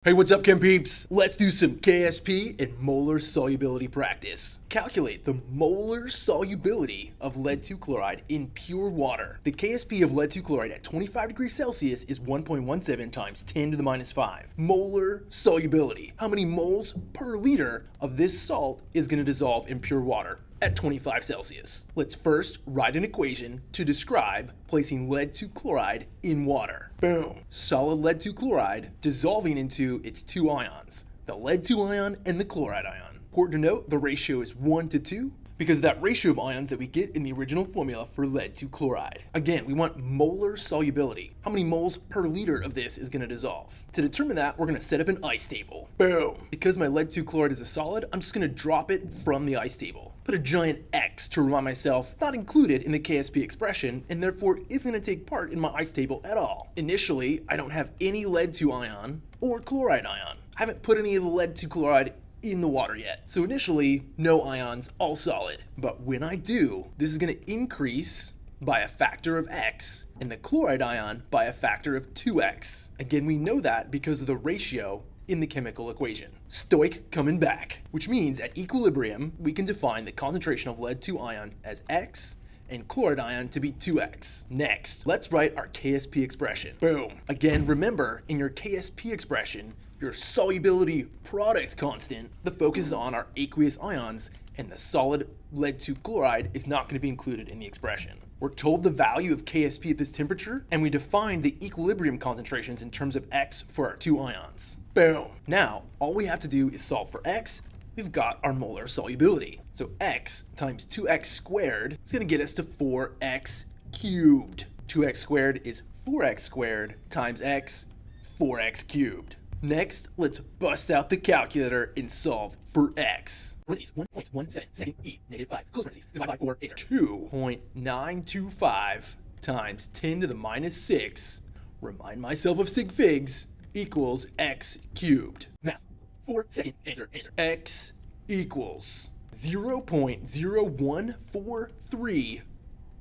Hey, what's up, Chem Peeps? Let's do some KSP and molar solubility practice. Calculate the molar solubility of lead 2 chloride in pure water. The KSP of lead 2 chloride at 25 degrees Celsius is 1.17 times 10 to the minus 5. Molar solubility. How many moles per liter of this salt is going to dissolve in pure water at 25 Celsius? Let's first write an equation to describe placing lead 2 chloride in water. Boom. Solid lead 2 chloride dissolving into its two ions, the lead 2 ion and the chloride ion. Important to note, the ratio is 1 to 2 because of that ratio of ions that we get in the original formula for lead 2 chloride. Again, we want molar solubility. How many moles per liter of this is going to dissolve? To determine that, we're going to set up an ice table. Boom. Because my lead 2 chloride is a solid, I'm just going to drop it from the ice table. Put a giant X to remind myself not included in the KSP expression and therefore isn't going to take part in my ice table at all. Initially, I don't have any lead 2 ion or chloride ion. I haven't put any of the lead 2 chloride in the water yet. So initially, no ions, all solid. But when I do, this is going to increase by a factor of X and the chloride ion by a factor of 2X. Again, we know that because of the ratio in the chemical equation. Stoic coming back, which means at equilibrium, we can define the concentration of lead 2 ion as X and chloride ion to be 2X. Next, let's write our KSP expression. Boom. Again, remember, in your KSP expression, your solubility product constant, the focus is on our aqueous ions, and the solid lead 2 chloride is not going to be included in the expression. We're told the value of KSP at this temperature, and we define the equilibrium concentrations in terms of X for our two ions. Boom. Now, all we have to do is solve for X. We've got our molar solubility. So X times 2X squared is going to get us to 4X cubed. 2X squared is 4X squared times X, 4X cubed. Next, let's bust out the calculator and solve for X. 1.17 E negative 5 close parentheses divided by 4 is 2.925 times 10 to the minus 6, remind myself of sig figs, equals X cubed. Math. 4 second answer. X equals 0.0143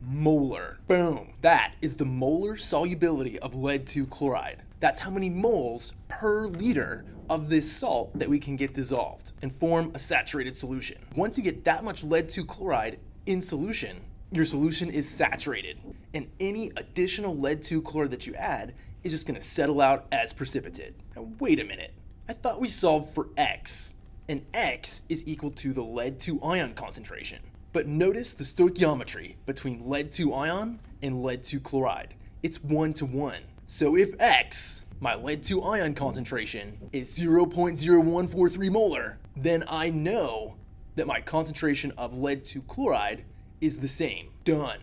molar. Boom. That is the molar solubility of lead 2 chloride. That's how many moles per liter of this salt that we can get dissolved and form a saturated solution. Once you get that much lead 2 chloride in solution, your solution is saturated, and any additional lead 2 chloride that you add is just going to settle out as precipitate. Now wait a minute, I thought we solved for X, and X is equal to the lead 2 ion concentration. But notice the stoichiometry between lead 2 ion and lead 2 chloride. It's 1 to 1. So if X, my lead 2 ion concentration, is 0.0143 molar, then I know that my concentration of lead 2 chloride is the same. Done.